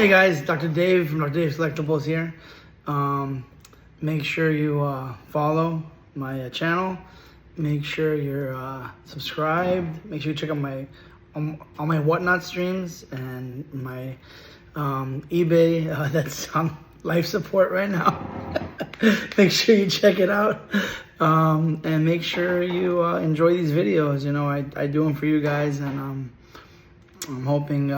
Hey guys, Dr. Dave from Dr. Dave Selectables here. Make sure you follow my channel. Make sure you're subscribed. Make sure you check out my all my whatnot streams and my eBay that's on life support right now. Make sure you check it out, and make sure you enjoy these videos. You know, I do them for you guys, and I'm hoping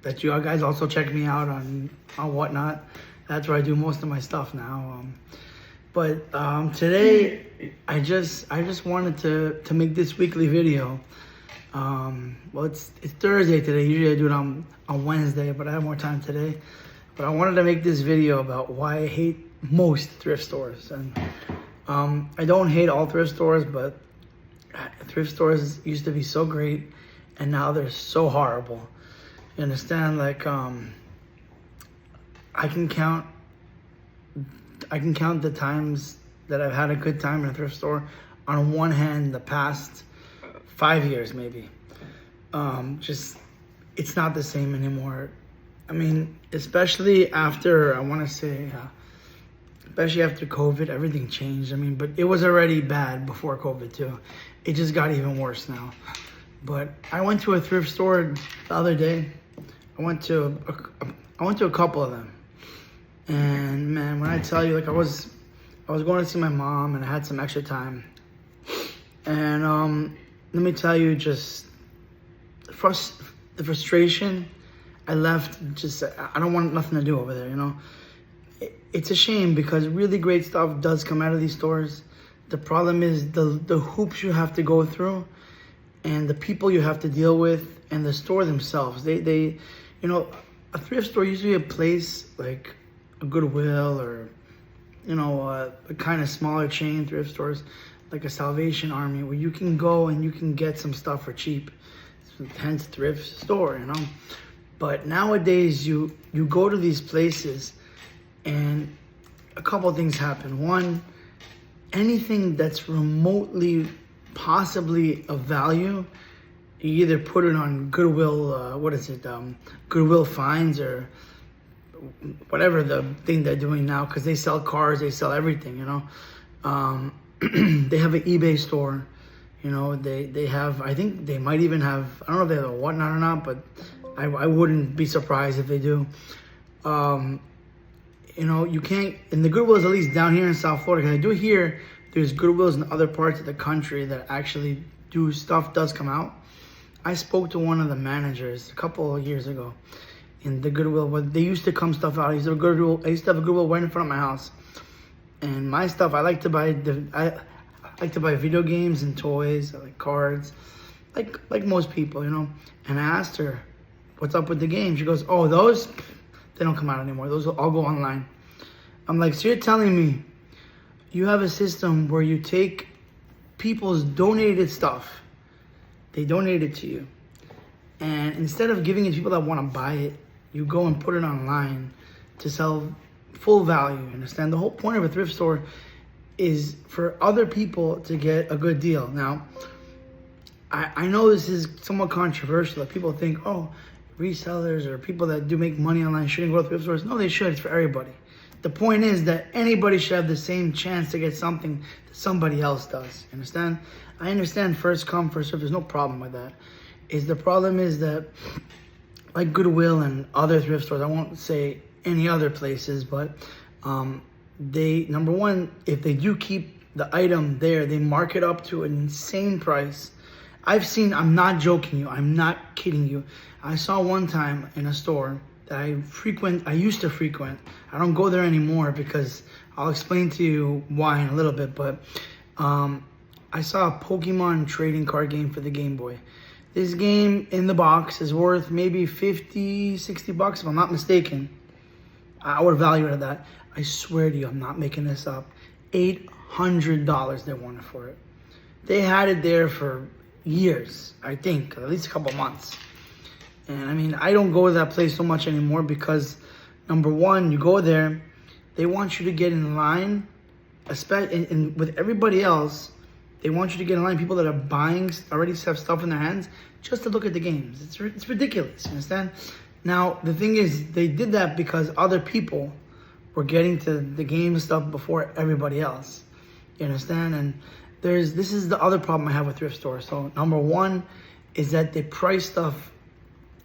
that you guys also check me out on whatnot. That's where I do most of my stuff now. But today I just wanted to make this weekly video. Well, it's Thursday today. Usually I do it on Wednesday, but I have more time today. But I wanted to make this video about why I hate most thrift stores. And I don't hate all thrift stores, but thrift stores used to be so great, and now they're so horrible. You understand? Like, I can count the times that I've had a good time in a thrift store on one hand the past 5 years maybe. It's not the same anymore. I mean, especially after, especially after COVID, everything changed. I mean, but it was already bad before COVID too. It just got even worse now. But I went to a thrift store the other day. I went to a couple of them, and man, when I tell you, like, I was going to see my mom, and I had some extra time, and let me tell you, just the frustration. I left. I don't want nothing to do over there. You know, it's a shame because really great stuff does come out of these stores. The problem is the hoops you have to go through, and the people you have to deal with, and the store themselves. They you know, a thrift store used to be a place like a Goodwill or, you know, a kind of smaller chain thrift stores like a Salvation Army, where you can go and you can get some stuff for cheap. Hence thrift store, you know. But nowadays you go to these places and a couple of things happen. One, anything that's remotely possibly of value, you either put it on Goodwill, Goodwill Finds or whatever the thing they're doing now, because they sell cars, they sell everything, you know. They have an eBay store, you know. They have, I think they might even have, I don't know if they have a whatnot or not, but I wouldn't be surprised if they do. You know, you can't, and the Goodwills, at least down here in South Florida, because I do hear there's Goodwills in other parts of the country that actually do stuff does come out. I spoke to one of the managers a couple of years ago in the Goodwill, but they used to come stuff out. I used to have a Goodwill right in front of my house, and my stuff, I like to buy video games and toys, I like cards, like most people, you know. And I asked her, "What's up with the games?" She goes, "Oh, those, they don't come out anymore. Those will all go online." I'm like, "So you're telling me you have a system where you take people's donated stuff, they donate it to you, and instead of giving it to people that want to buy it, you go and put it online to sell full value." Understand? The whole point of a thrift store is for other people to get a good deal. Now, I know this is somewhat controversial, that people think, oh, resellers or people that do make money online shouldn't go to thrift stores. No, they should. It's for everybody. The point is that anybody should have the same chance to get something that somebody else does. Understand? I understand first come, first serve. There's no problem with that. The problem is that, like Goodwill and other thrift stores, I won't say any other places, but they, number one, if they do keep the item there, they mark it up to an insane price. I'm not joking you, I'm not kidding you. I saw one time in a store that I used to frequent. I don't go there anymore because I'll explain to you why in a little bit, but I saw a Pokemon trading card game for the Game Boy. This game in the box is worth maybe 50, 60 bucks if I'm not mistaken. I would value it at that. I swear to you, I'm not making this up. $800 they wanted for it. They had it there for years, I think, at least a couple months. And I mean, I don't go to that place so much anymore because, number one, you go there, they want you to get in line, and with everybody else, They want you to get in line. People that are buying already have stuff in their hands just to look at the games. It's ridiculous. You understand? Now, the thing is, they did that because other people were getting to the game and stuff before everybody else. You understand? And this is the other problem I have with thrift stores. So number one is that they price stuff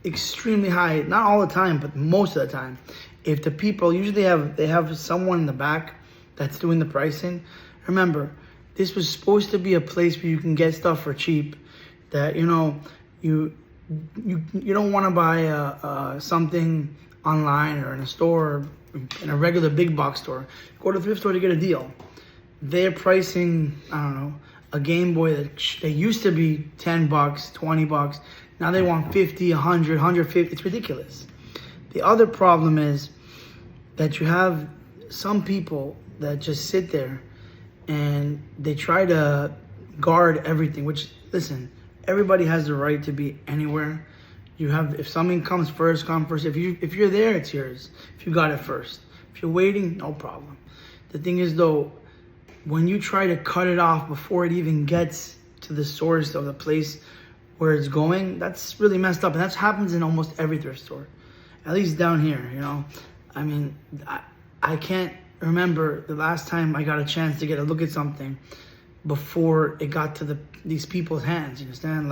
extremely high, not all the time, but most of the time. If the people usually they have someone in the back that's doing the pricing. Remember, this was supposed to be a place where you can get stuff for cheap. That you don't want to buy something online or in a store, or in a regular big box store. Go to the thrift store to get a deal. They're pricing, I don't know, a Game Boy that they used to be $10, $20. Now they want 50, 100, 150. It's ridiculous. The other problem is that you have some people that just sit there and they try to guard everything, which, listen, everybody has the right to be anywhere. If something comes first, come first. If you're there, it's yours. If you got it first. If you're waiting, no problem. The thing is, though, when you try to cut it off before it even gets to the source of the place where it's going, that's really messed up. And that happens in almost every thrift store, at least down here, I mean, I can't remember the last time I got a chance to get a look at something before it got to these people's hands, you understand?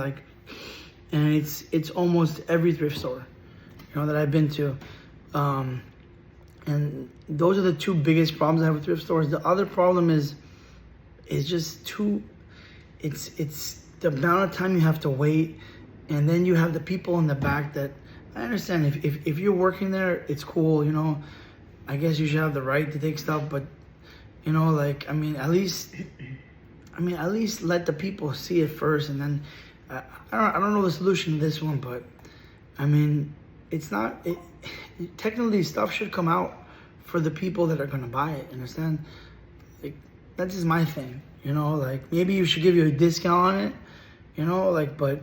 And it's almost every thrift store, that I've been to. And those are the two biggest problems I have with thrift stores. The other problem is just it's the amount of time you have to wait, and then you have the people in the back that, I understand if you're working there, it's cool, I guess you should have the right to take stuff, but at least let the people see it first, and then I don't know the solution to this one, but technically stuff should come out for the people that are gonna buy it, understand? That's just my thing, maybe you should give you a discount on it, but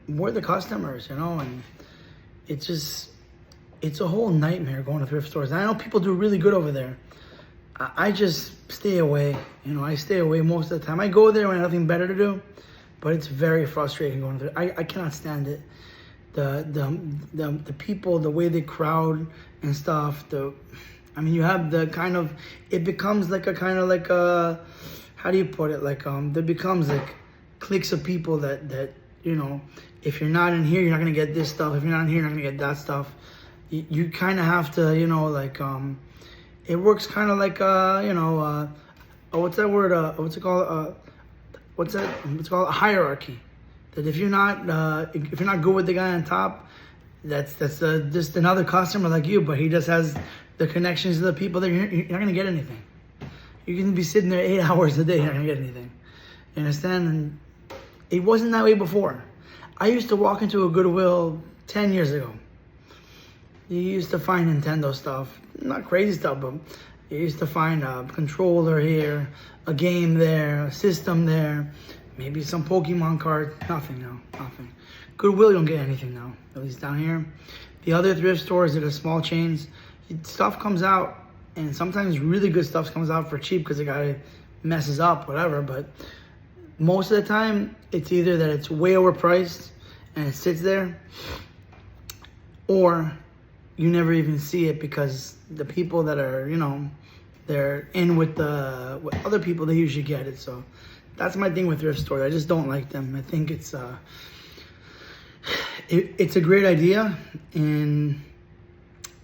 we're the customers, and it's a whole nightmare going to thrift stores. And I know people do really good over there. I just stay away, I stay away most of the time. I go there when I have nothing better to do, but it's very frustrating going there. I cannot stand it. The people, the way they crowd and stuff, you have the kind of, it becomes like a kind of like a, how do you put it? There becomes like cliques of people that if you're not in here, you're not gonna get this stuff. If you're not in here, you're not gonna get that stuff. You kind of have to, it works kind of like, what's that word? What's it called? What's called? A hierarchy. That if you're not good with the guy on top, that's just another customer like you, but he just has the connections to the people that you're not gonna get anything. You can be sitting there 8 hours a day, you're not gonna get anything. You understand? And it wasn't that way before. I used to walk into a Goodwill 10 years ago. You used to find Nintendo stuff, not crazy stuff, but you used to find a controller here, a game there, a system there, maybe some Pokemon cards. Nothing now, nothing. Goodwill, you don't get anything now, at least down here. The other thrift stores that are small chains, stuff comes out, and sometimes really good stuff comes out for cheap because the guy messes up, whatever, but most of the time, it's either that it's way overpriced and it sits there, or you never even see it because the people that are, they're in with other people, they usually get it. So that's my thing with thrift stores. I just don't like them. I think it's a great idea, and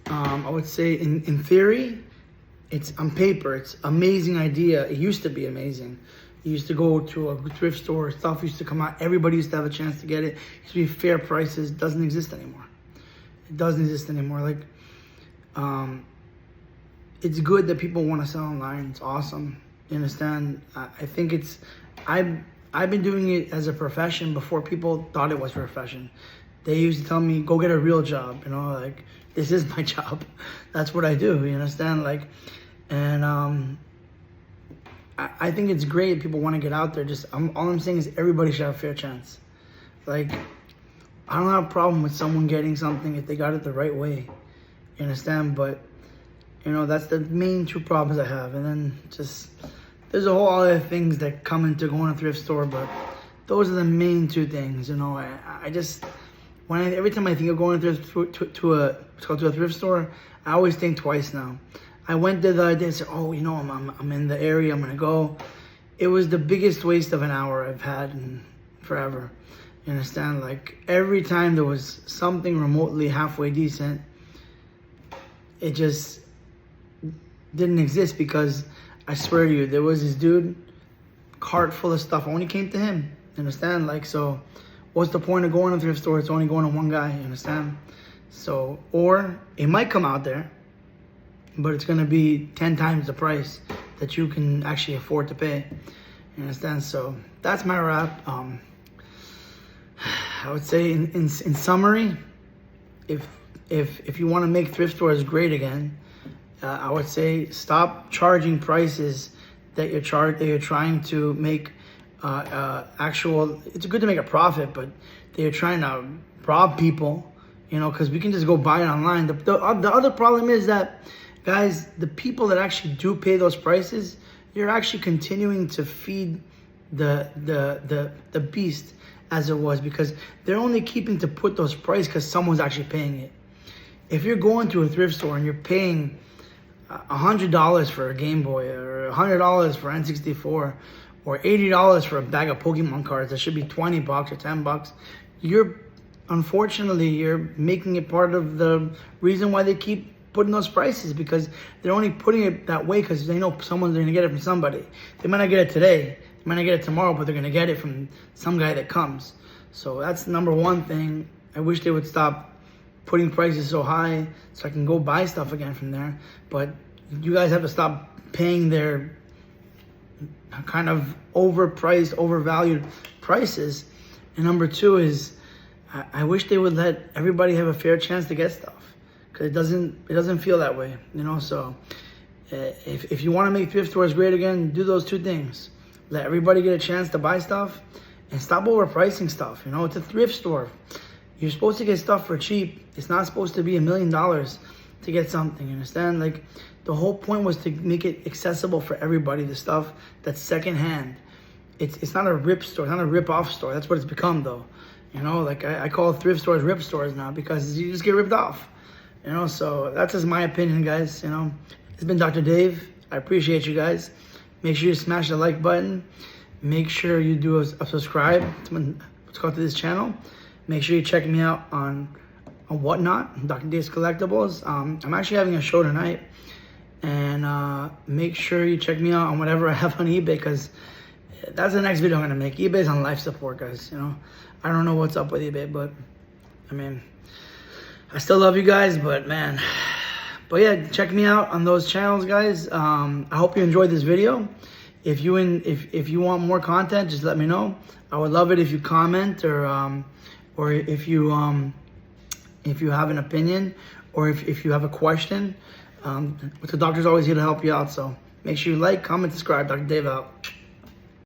I would say in theory, it's on paper, it's amazing idea. It used to be amazing. You used to go to a thrift store, stuff used to come out, everybody used to have a chance to get it. It used to be fair prices. It doesn't exist anymore. It doesn't exist anymore. It's good that people want to sell online. It's awesome. You understand? I think I've been doing it as a profession before people thought it was a profession. They used to tell me, go get a real job. This is my job. That's what I do. You understand? I think it's great. People want to get out there. All I'm saying is everybody should have a fair chance. I don't have a problem with someone getting something if they got it the right way. You understand? But, that's the main two problems I have. And then there's a whole other things that come into going to a thrift store, but those are the main two things. every time I think of going to a thrift store, I always think twice now. I went there the other day and said, oh, I'm in the area, I'm gonna go. It was the biggest waste of an hour I've had in forever. You understand? Like, every time there was something remotely halfway decent, it just didn't exist, because I swear to you, there was this dude, cart full of stuff, only came to him. You understand? Like, so what's the point of going to a thrift store? It's only going to one guy. You understand? So, or it might come out there, but it's going to be 10 times the price that you can actually afford to pay. You understand? So that's my wrap. I would say in summary, if you want to make thrift stores great again, I would say stop charging prices that you're trying to make actual. It's good to make a profit, but that you're trying to rob people. Because we can just go buy it online. The other problem is that, guys, the people that actually do pay those prices, you're actually continuing to feed the beast as it was, because they're only keeping to put those prices because someone's actually paying it. If you're going to a thrift store and you're paying $100 for a Game Boy, or $100 for N64, or $80 for a bag of Pokemon cards that should be $20 or $10, unfortunately you're making it part of the reason why they keep putting those prices, because they're only putting it that way because they know someone's going to get it from somebody. They might not get it today, they might not get it tomorrow, but they're going to get it from some guy that comes. So that's the number one thing. I wish they would stop putting prices so high so I can go buy stuff again from there. But you guys have to stop paying their kind of overpriced, overvalued prices. And number two is, I wish they would let everybody have a fair chance to get stuff, because it doesn't feel that way, So if you want to make thrift stores great again, do those two things. Let everybody get a chance to buy stuff, and stop overpricing stuff. It's a thrift store. You're supposed to get stuff for cheap. It's not supposed to be $1 million to get something. You understand? Like, the whole point was to make it accessible for everybody. The stuff that's secondhand. It's not a rip store. It's not a rip-off store. That's what it's become, though. Like, I call thrift stores rip stores now, because you just get ripped off. So that's just my opinion, guys. It's been Dr. Dave. I appreciate you guys. Make sure you smash the like button. Make sure you do a subscribe to this channel. Make sure you check me out on Whatnot, Dr. Dave's Collectibles. I'm actually having a show tonight. And make sure you check me out on whatever I have on eBay, because that's the next video I'm going to make. eBay's on life support, guys. I don't know what's up with eBay, but I still love you guys, but man. But yeah, check me out on those channels, guys. I hope you enjoyed this video. If you want more content, just let me know. I would love it if you comment, or if you have an opinion, or if you have a question. The doctor's always here to help you out. So make sure you like, comment, subscribe. Dr. Dave out.